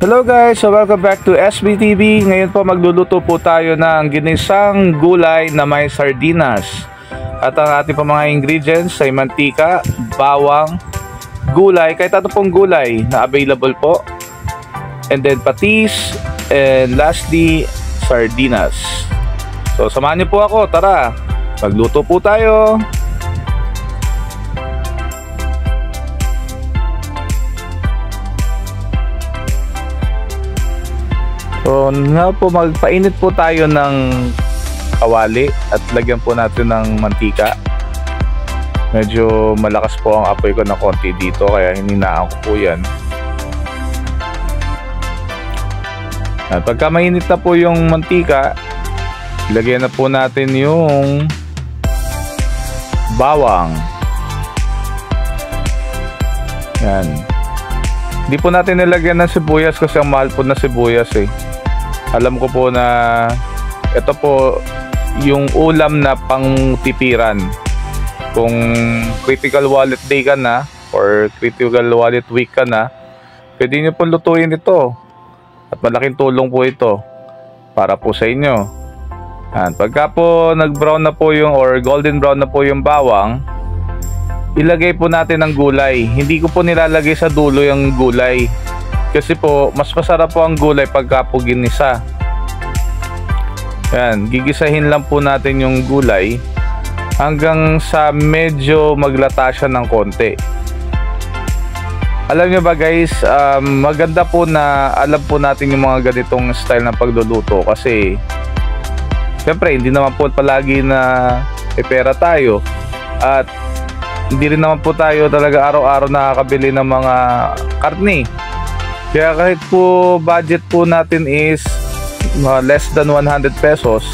Hello guys, so welcome back to SBTV. Ngayon po magluluto po tayo ng ginisang gulay na may sardinas. At ang ating po mga ingredients ay mantika, bawang, gulay, kahit ano pong gulay na available po. And then patis, and lastly, sardinas. So samahan niyo po ako, tara, magluto po tayo. So nga po, magpainit po tayo ng kawali at lagyan po natin ng mantika. Medyo malakas po ang apoy ko na konti dito kaya hininaan ko po yan. At pagka mainit na po yung mantika, ilagyan na po natin yung bawang. Yan. Hindi po natin nilagyan ng sibuyas kasi ang mahal po na sibuyas eh. Alam ko po na ito po yung ulam na pang tipiran. Kung critical wallet day ka na or critical wallet week ka na, pwede nyo po lutuin ito. At malaking tulong po ito para po sa inyo. At pagka po nag-brown na po yung or golden brown na po yung bawang, ilagay po natin ang gulay. Hindi ko po nilalagay sa dulo yung gulay. Kasi po, mas masarap po ang gulay pagka po ginisa. Yan, gigisahin lang po natin yung gulay hanggang sa medyo maglata siya ng konti. Alam nyo ba guys, maganda po na alam po natin yung mga ganitong style ng pagluluto kasi siyempre hindi naman po palagi na pera tayo at hindi rin naman po tayo talaga araw-araw nakakabili ng mga karne. Kaya kahit po budget po natin is less than 100 pesos,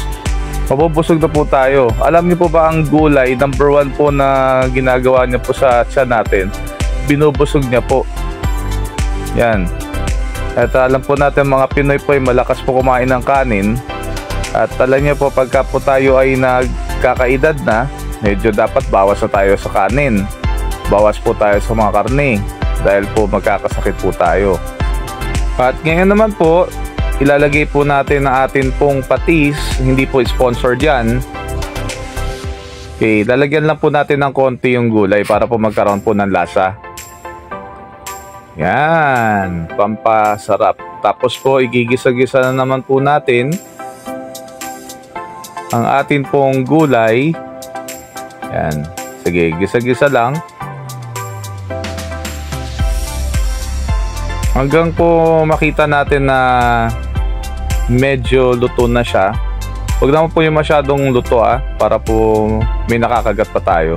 mabubusog na po tayo. Alam niyo po ba ang gulay, number 1 po na ginagawa niya po sa tiyan natin, binubusog niya po. Yan. At alam po natin mga Pinoy po ay malakas po kumain ng kanin. At alam niyo po pagka po tayo ay nagkakaedad na, medyo dapat bawas na tayo sa kanin. Bawas po tayo sa mga karne dahil po magkakasakit po tayo. At ngayon naman po, ilalagay po natin ang atin pong patis. Hindi po sponsored yan. Okay, lalagyan lang po natin ng konti yung gulay para po magkaroon po ng lasa. Yan, pampasarap. Tapos po, igigisa-gisa na naman po natin ang atin pong gulay. Yan, sige, gisa-gisa lang. Hanggang po makita natin na medyo luto na siya. Huwag naman po yung masyadong luto para po may nakakagat pa tayo.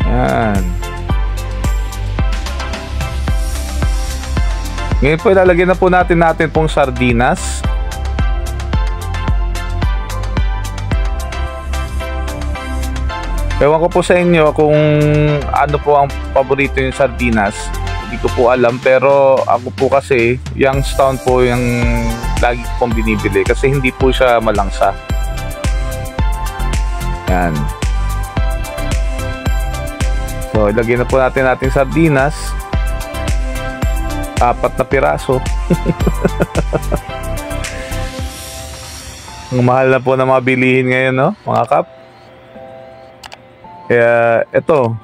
Yan. Ngayon po ilalagay na po natin pong sardinas. Ewan ko po sa inyo kung ano po ang paborito yung sardinas. Hindi ko po alam pero ako po kasi Youngstown po yung lagi kong binibili kasi hindi po siya malangsa. Yan. So ilagay na po natin sardinas. 4 na piraso. Ang mahal na po na mga bilihin ngayon, no, mga kap. Kaya ito,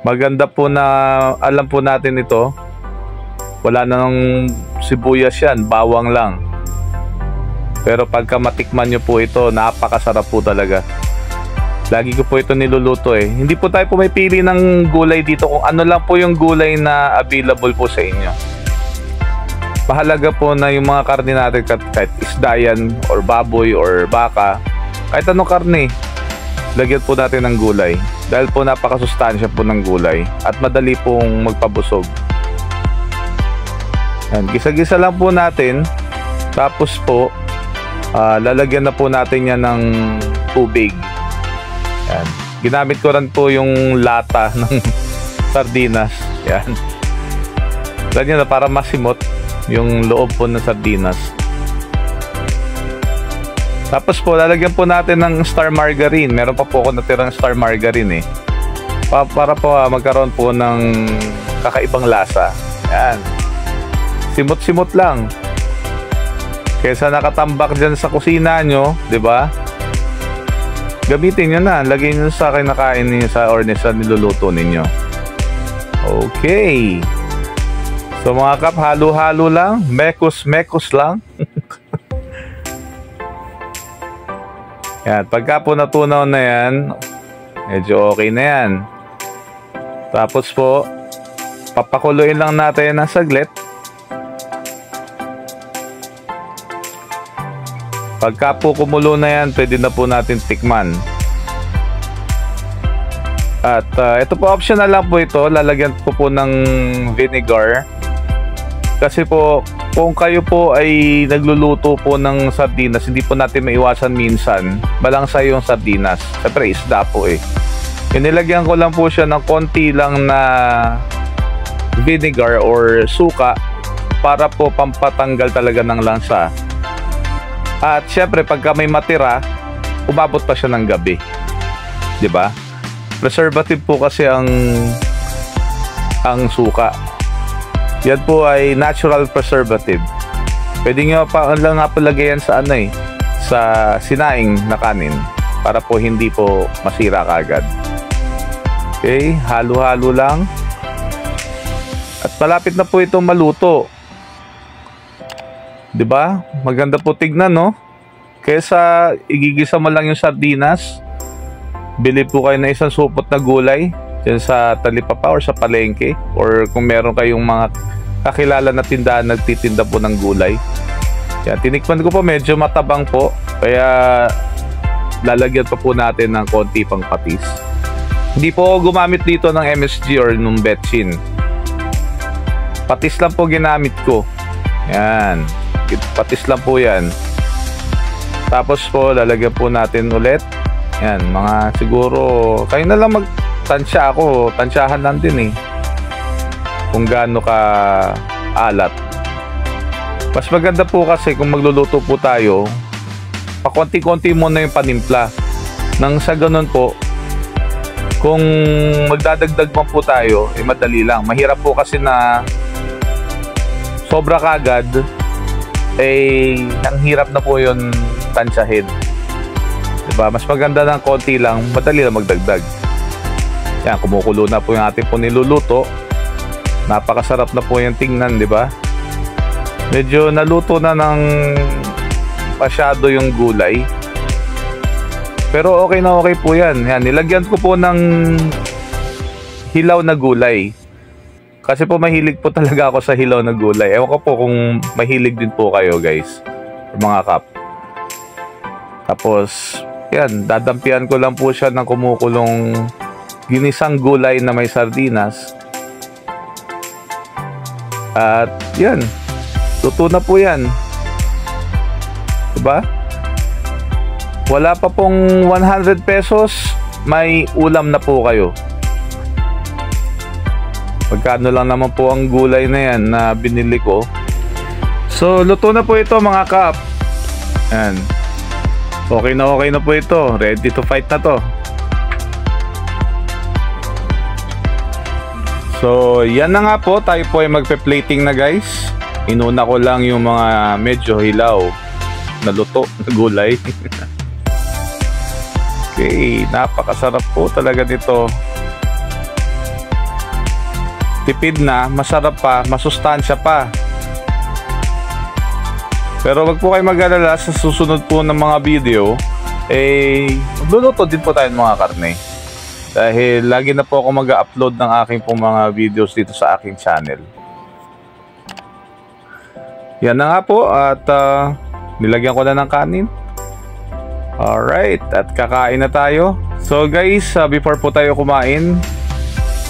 maganda po na alam po natin ito. Wala na ng sibuyas yan, bawang lang. Pero pagka matikman nyo po ito, napakasarap po talaga. Lagi ko po ito niluluto eh. Hindi po tayo pumipili ng gulay dito kung ano lang po yung gulay na available po sa inyo. Mahalaga po na yung mga karne natin kahit isda yan, or baboy, or baka, kahit anong karne, lagyan po natin ng gulay dahil po napakasustansya po ng gulay at madali pong magpabusog. Yan, gisa-gisa lang po natin. Tapos po lalagyan na po natin yan ng tubig. Yan. Ginamit ko rin po yung lata ng sardinas. Yan. Ganyan na para masimot yung loob po ng sardinas. Tapos po, lalagyan po natin ng star margarine. Meron pa po ako natirang star margarine eh. para po magkaroon po ng kakaibang lasa. Yan. Simot-simot lang. Kaysa nakatambak dyan sa kusina nyo, di ba? Gamitin nyo na. Lagyan nyo sa kinakain ninyo or sa niluluto ninyo. Okay. So mga kap, halo-halo lang. Mekos-mekos lang. Yan. Pagka po natunaw na yan, medyo okay na yan. Tapos po, papakuluin lang natin ng saglit. Pagka po kumulo na yan, pwede na po natin tikman. At ito po, optional lang po ito. Lalagyan ko po ng vinegar. Kasi po, kung kayo po ay nagluluto po ng sardinas, hindi po natin maiwasan minsan malangsa yung sardinas. Siyempre, isda po eh. Nilagyan ko lang po siya ng konti lang na vinegar or suka para po pampatanggal talaga ng lansa. At syempre pagka may matira, umabot pa siya ng gabi. 'Di ba? Preservative po kasi ang suka. Yan po ay natural preservative. Pwede nyo pa lang nga palagay yan sa sa sinaing na kanin para po hindi po masira kaagad. Okay, halo-halo lang. At malapit na po itong maluto. 'Di ba? Maganda po tignan, no? Kaysa igigisa mo lang yung sardinas, bili po kayo ng isang supot na gulay diyan sa talipapa or sa palengke, or kung meron kayong mga kakilala na tindahan nagtitinda po ng gulay. Yan, tinikman ko po, medyo matabang po, kaya lalagyan pa po natin ng konti pang patis. Hindi po ako gumamit dito ng MSG or nung betchin. Patis lang po ginamit ko. Yan. Patis lang po yan. Tapos po lalagyan po natin ulit. Yan, mga siguro kayo na lang magtansya. Ako tansyahan lang din eh kung gaano ka alat. Mas maganda po kasi kung magluluto po tayo, pakonti-konti muna yung panimpla. Nang sa ganun po, kung magdadagdag man po tayo, madali lang. Mahirap po kasi na sobra kagad, ang hirap na po yun tansyahin. Diba? Mas maganda ng konti lang, madali lang magdagdag. Yan, kumukulo na po yung ating po niluluto. Napakasarap na po yung tingnan, diba? Medyo naluto na ng masyado yung gulay. Pero okay na okay po yan. Yan, nilagyan ko po ng hilaw na gulay. Kasi po mahilig po talaga ako sa hilaw na gulay. Ewan ko po kung mahilig din po kayo, guys, mga kap. Tapos, yan, dadampian ko lang po siya ng kumukulong ginisang gulay na may sardinas. At yan, luto na po yan. Diba? Wala pa pong 100 pesos, may ulam na po kayo. Pagkano lang naman po ang gulay na yan na binili ko. So, luto na po ito mga kap. Yan. Okay na po ito. Ready to fight na to. So, yan na nga po. Tayo po ay magpe-plating na, guys. Inuna ko lang yung mga medyo hilaw na luto na gulay. Okay, napakasarap po talaga dito. Tipid na, masarap pa, masustansya pa. Pero wag po kayo mag-alala, sa susunod po ng mga video, magluluto din po tayo ng mga karne. Dahil lagi na po ako mag-upload ng aking pong mga videos dito sa aking channel. Yan na nga po, at nilagyan ko na ng kanin. Alright, at kakain na tayo. So guys, before po tayo kumain,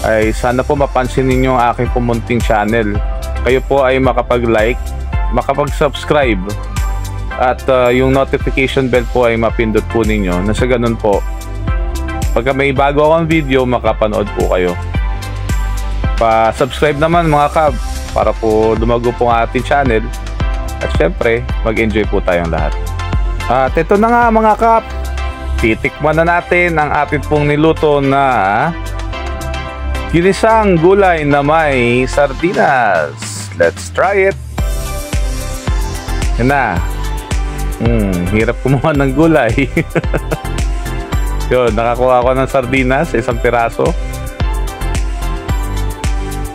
ay sana po mapansin ninyo ang aking pumunting channel. Kayo po ay makapag-like, makapag-subscribe, at yung notification bell po ay mapindot po ninyo. Na sa ganun po, pagka may bago akong video, makapanood po kayo. Pa-subscribe naman mga kab, para po lumago po ang ating channel. At syempre, mag-enjoy po tayong lahat. At ito na nga mga kap, titikman na natin ang ating pong niluto na ginisang gulay na may sardinas. Let's try it. Yan na. Hirap kumuha ng gulay. Yun, nakakuha ako ng sardinas, isang piraso.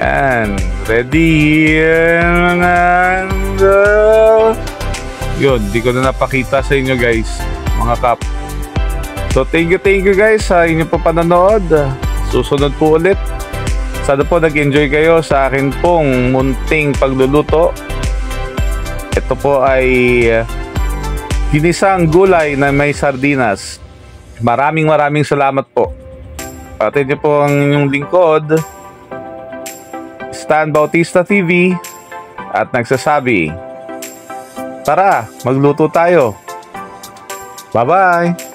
Yan, ready. And, yun, di ko na napakita sa inyo guys, mga kap. So thank you guys sa inyong papanonood. Susunod po ulit. Sana po nag-enjoy kayo sa akin pong munting pagluluto. Ito po ay ginisang gulay na may sardinas. Maraming salamat po. Pati niyo po ang inyong lingkod, Stan Bautista TV, at nagsasabi, tara, magluto tayo. Bye-bye!